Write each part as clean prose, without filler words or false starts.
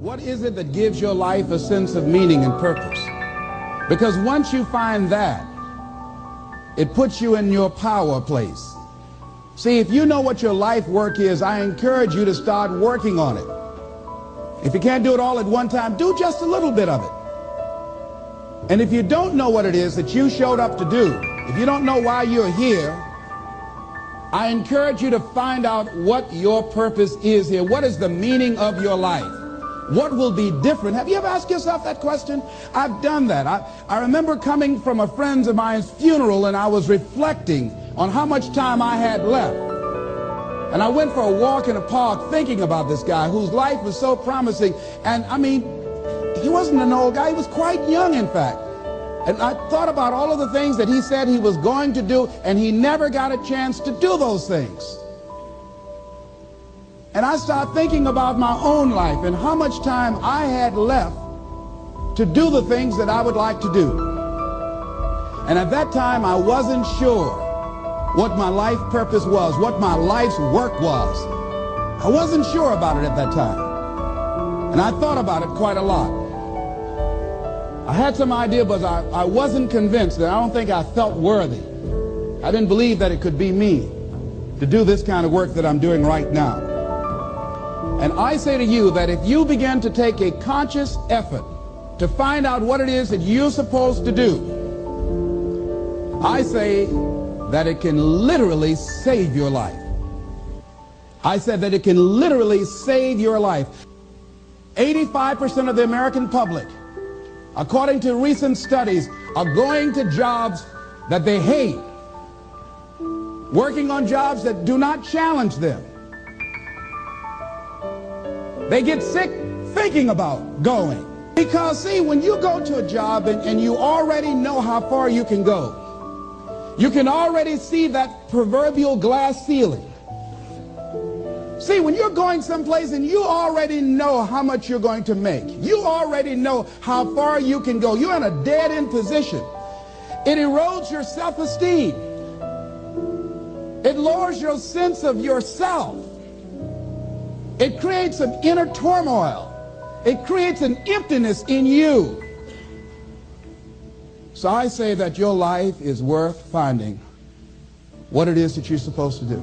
What is it that gives your life a sense of meaning and purpose? Because once you find that, it puts you in your power place. See, if you know what your life work is, I encourage you to start working on it. If you can't do it all at one time, do just a little bit of it. And if you don't know what it is that you showed up to do, if you don't know why you're here, I encourage you to find out what your purpose is here. What is the meaning of your life? What will be different? Have you ever asked yourself that question? I've done that. I remember coming from a friend of mine's funeral, and I was reflecting on how much time I had left. And I went for a walk in a park thinking about this guy whose life was so promising. And I mean, he wasn't an old guy. He was quite young, in fact. And I thought about all of the things that he said he was going to do, and he never got a chance to do those things. And I started thinking about my own life and how much time I had left to do the things that I would like to do. And at that time, I wasn't sure what my life purpose was, what my life's work was. I wasn't sure about it at that time. And I thought about it quite a lot. I had some idea, but I wasn't convinced, and I don't think I felt worthy. I didn't believe that it could be me to do this kind of work that I'm doing right now. And I say to you that if you begin to take a conscious effort to find out what it is that you're supposed to do, I say that it can literally save your life. I said that it can literally save your life. 85% of the American public, according to recent studies, are going to jobs that they hate, working on jobs that do not challenge them. They get sick thinking about going. Because, see, when you go to a job and you already know how far you can go, you can already see that proverbial glass ceiling. See, when you're going someplace and you already know how much you're going to make, you already know how far you can go, you're in a dead-end position. It erodes your self-esteem. It lowers your sense of yourself. It creates an inner turmoil. It creates an emptiness in you. So I say that your life is worth finding what it is that you're supposed to do.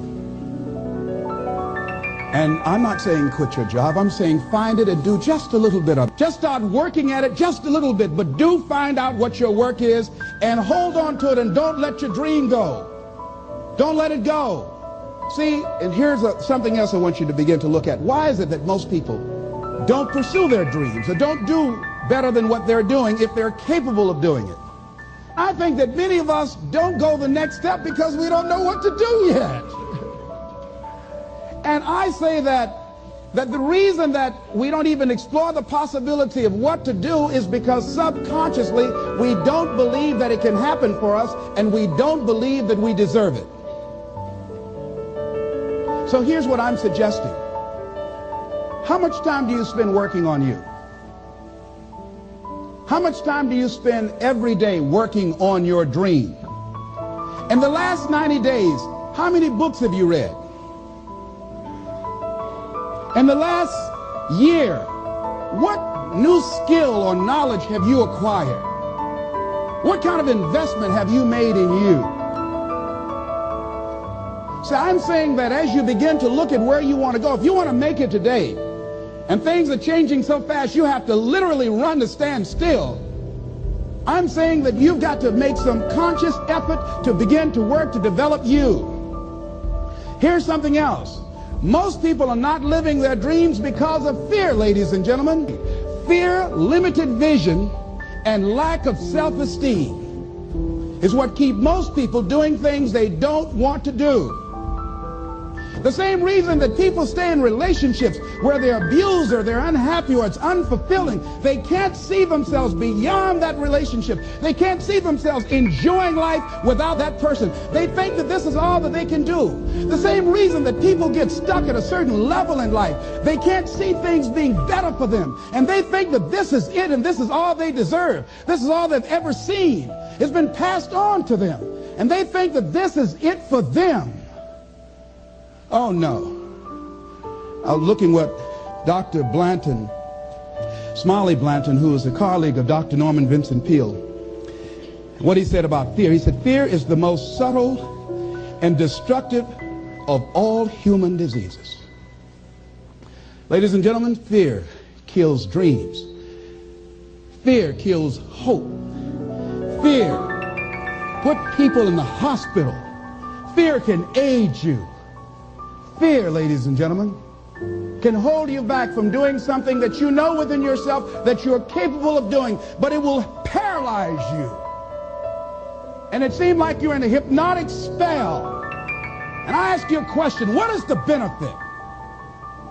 And I'm not saying quit your job. I'm saying find it and do just a little bit of it. Just start working at it just a little bit, but do find out what your work is and hold on to it, and don't let your dream go. Don't let it go. See, and here's something else I want you to begin to look at. Why is it that most people don't pursue their dreams or don't do better than what they're doing if they're capable of doing it? I think that many of us don't go the next step because we don't know what to do yet. And I say that the reason that we don't even explore the possibility of what to do is because subconsciously we don't believe that it can happen for us, and we don't believe that we deserve it. So here's what I'm suggesting. How much time do you spend working on you? How much time do you spend every day working on your dream? In the last 90 days, how many books have you read? In the last year, what new skill or knowledge have you acquired? What kind of investment have you made in you? So I'm saying that as you begin to look at where you want to go, if you want to make it today, and things are changing so fast you have to literally run to stand still, I'm saying that you've got to make some conscious effort to begin to work to develop you. Here's something else. Most people are not living their dreams because of fear, ladies and gentlemen. Fear, limited vision, and lack of self-esteem is what keep most people doing things they don't want to do. The same reason that people stay in relationships where they're abused or they're unhappy or it's unfulfilling, they can't see themselves beyond that relationship. They can't see themselves enjoying life without that person. They think that this is all that they can do. The same reason that people get stuck at a certain level in life. They can't see things being better for them. And they think that this is it and this is all they deserve. This is all they've ever seen. It's been passed on to them. And they think that this is it for them. Oh no. I was looking what Dr. Blanton Smiley Blanton, who is a colleague of Dr. Norman Vincent Peale. What he said about fear, he said, fear is the most subtle and destructive of all human diseases. Ladies and gentlemen, fear kills dreams. Fear kills hope. Fear put people in the hospital. Fear can aid you. Fear, ladies and gentlemen, can hold you back from doing something that you know within yourself that you're capable of doing, but it will paralyze you. And it seemed like you're in a hypnotic spell. And I ask you a question, what is the benefit?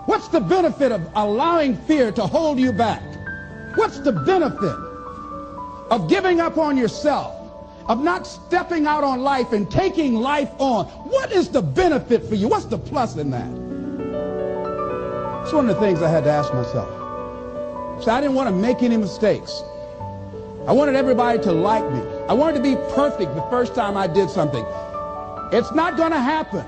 What's the benefit of allowing fear to hold you back? What's the benefit of giving up on yourself, of not stepping out on life and taking life on? What is the benefit for you? What's the plus in that? It's one of the things I had to ask myself. So I didn't want to make any mistakes. I wanted everybody to like me. I wanted to be perfect the first time I did something. It's not going to happen.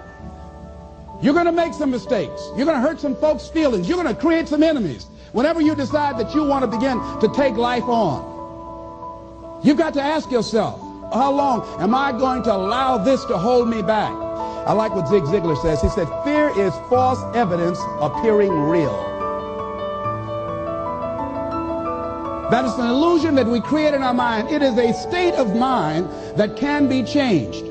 You're going to make some mistakes. You're going to hurt some folks' feelings. You're going to create some enemies whenever you decide that you want to begin to take life on. You've got to ask yourself, how long am I going to allow this to hold me back? I like what Zig Ziglar says. He said, fear is false evidence appearing real. That is an illusion that we create in our mind. It is a state of mind that can be changed.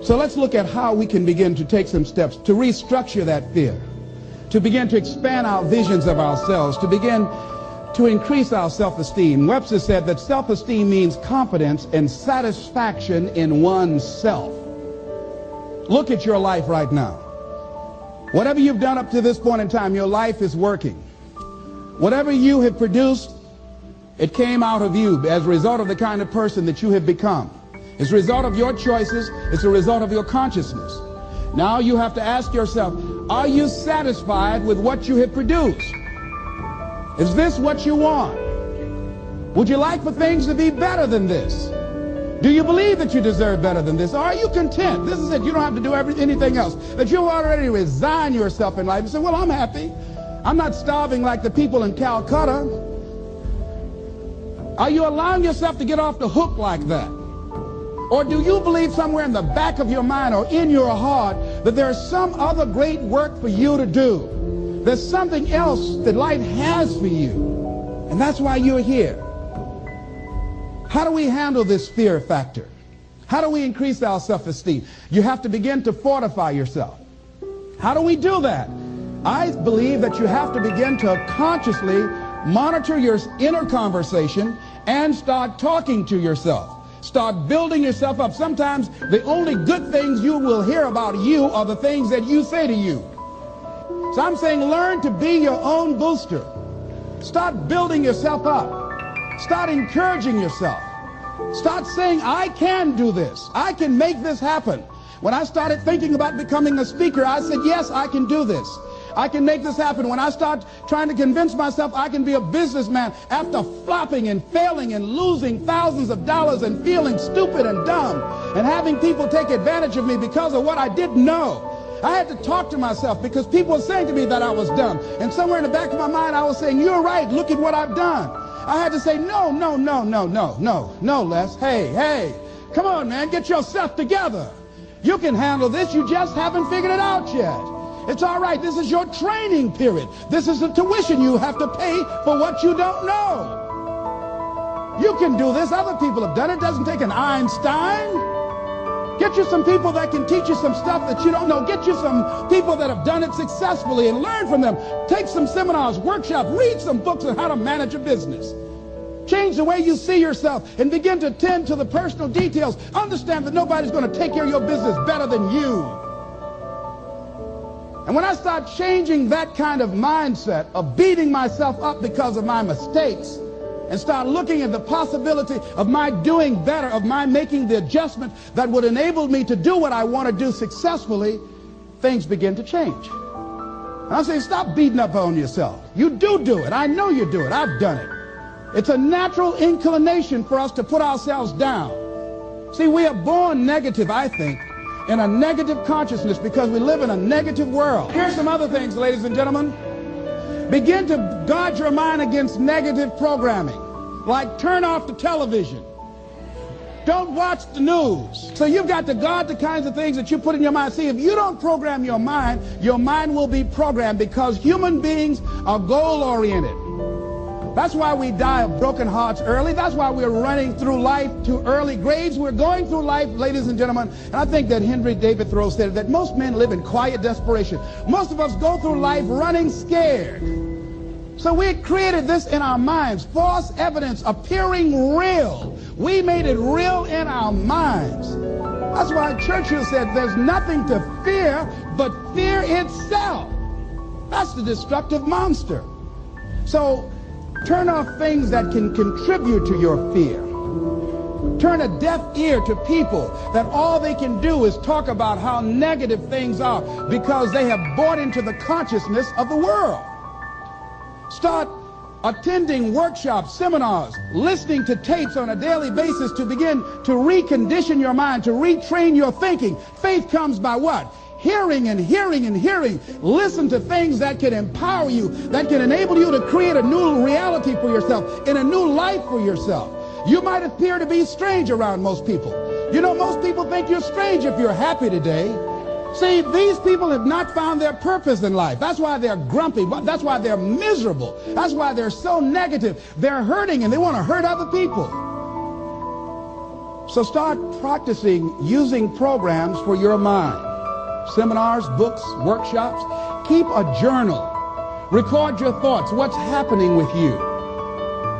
So let's look at how we can begin to take some steps to restructure that fear, to begin to expand our visions of ourselves, to begin to increase our self-esteem. Webster said that self-esteem means confidence and satisfaction in oneself. Look at your life right now. Whatever you've done up to this point in time, your life is working. Whatever you have produced, it came out of you as a result of the kind of person that you have become. It's a result of your choices. It's a result of your consciousness. Now you have to ask yourself, are you satisfied with what you have produced? Is this what you want? Would you like for things to be better than this? Do you believe that you deserve better than this? Or are you content? This is it. You don't have to do anything else. That you've already resigned yourself in life and say, well, I'm happy. I'm not starving like the people in Calcutta. Are you allowing yourself to get off the hook like that? Or do you believe somewhere in the back of your mind or in your heart that there's some other great work for you to do? There's something else that life has for you. And that's why you're here. How do we handle this fear factor? How do we increase our self-esteem? You have to begin to fortify yourself. How do we do that? I believe that you have to begin to consciously monitor your inner conversation and start talking to yourself. Start building yourself up. Sometimes the only good things you will hear about you are the things that you say to you. So I'm saying learn to be your own booster. Start building yourself up. Start encouraging yourself. Start saying, I can do this. I can make this happen. When I started thinking about becoming a speaker, I said, yes, I can do this. I can make this happen. When I start trying to convince myself I can be a businessman after flopping and failing and losing thousands of dollars and feeling stupid and dumb and having people take advantage of me because of what I didn't know, I had to talk to myself because people were saying to me that I was dumb. And somewhere in the back of my mind, I was saying, you're right. Look at what I've done. I had to say, no, Les. Hey, come on, man. Get yourself together. You can handle this. You just haven't figured it out yet. It's all right. This is your training period. This is the tuition you have to pay for what you don't know. You can do this. Other people have done it. It doesn't take an Einstein. Get you some people that can teach you some stuff that you don't know. Get you some people that have done it successfully and learn from them. Take some seminars, workshops, read some books on how to manage a business. Change the way you see yourself and begin to tend to the personal details. Understand that nobody's going to take care of your business better than you. And when I start changing that kind of mindset of beating myself up because of my mistakes and start looking at the possibility of my doing better, of my making the adjustment that would enable me to do what I want to do successfully, things begin to change. And I say, stop beating up on yourself. You do it. I know you do it. I've done it. It's a natural inclination for us to put ourselves down. See, we are born negative, I think, in a negative consciousness because we live in a negative world. Here's some other things, ladies and gentlemen. Begin to guard your mind against negative programming, like turn off the television. Don't watch the news. So you've got to guard the kinds of things that you put in your mind. See, if you don't program your mind will be programmed, because human beings are goal-oriented. That's why we die of broken hearts early. That's why we're running through life to early graves. We're going through life, ladies and gentlemen. And I think that Henry David Thoreau said that most men live in quiet desperation. Most of us go through life running scared. So we created this in our minds, false evidence appearing real. We made it real in our minds. That's why Churchill said there's nothing to fear but fear itself. That's the destructive monster. So turn off things that can contribute to your fear. Turn a deaf ear to people that all they can do is talk about how negative things are, because they have bought into the consciousness of the world. Start attending workshops, seminars, listening to tapes on a daily basis to begin to recondition your mind, to retrain your thinking. Faith comes by what? Hearing and hearing and hearing. Listen to things that can empower you, that can enable you to create a new reality for yourself, and a new life for yourself. You might appear to be strange around most people. You know, most people think you're strange if you're happy today. See, these people have not found their purpose in life. That's why they're grumpy. That's why they're miserable. That's why they're so negative. They're hurting and they want to hurt other people. So start practicing using programs for your mind. Seminars, books, workshops. Keep a journal. Record your thoughts. What's happening with you?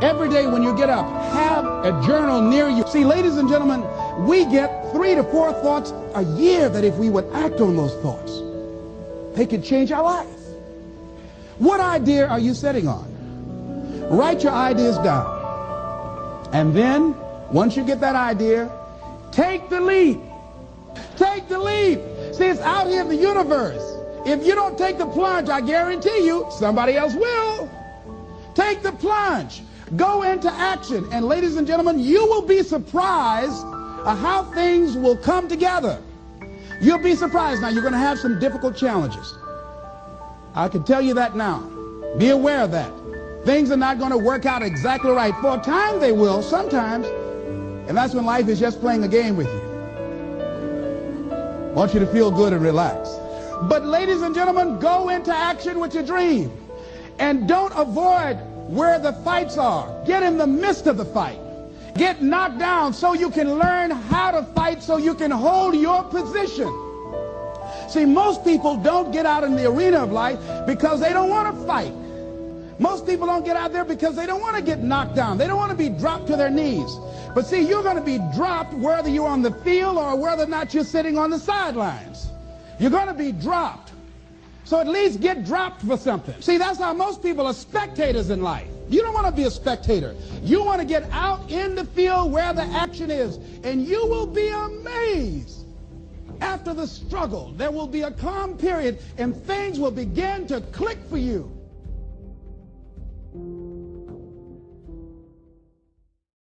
Every day when you get up, have a journal near you. See, ladies and gentlemen, we get 3 to 4 thoughts a year that if we would act on those thoughts, they could change our life. What idea are you sitting on? Write your ideas down. And then, once you get that idea, take the leap. Take the leap. See, it's out here in the universe. If you don't take the plunge, I guarantee you, somebody else will. Take the plunge. Go into action. And ladies and gentlemen, you will be surprised how things will come together. You'll be surprised. Now, you're going to have some difficult challenges. I can tell you that now. Be aware of that. Things are not going to work out exactly right. For a time they will, sometimes. And that's when life is just playing a game with you. I want you to feel good and relax. But ladies and gentlemen, go into action with your dream. And don't avoid where the fights are. Get in the midst of the fight. Get knocked down so you can learn how to fight, so you can hold your position. See, most people don't get out in the arena of life because they don't want to fight. Most people don't get out there because they don't want to get knocked down. They don't want to be dropped to their knees. But see, you're going to be dropped whether you're on the field or whether or not you're sitting on the sidelines. You're going to be dropped. So at least get dropped for something. See, that's how most people are spectators in life. You don't want to be a spectator. You want to get out in the field where the action is. And you will be amazed. After the struggle, there will be a calm period and things will begin to click for you.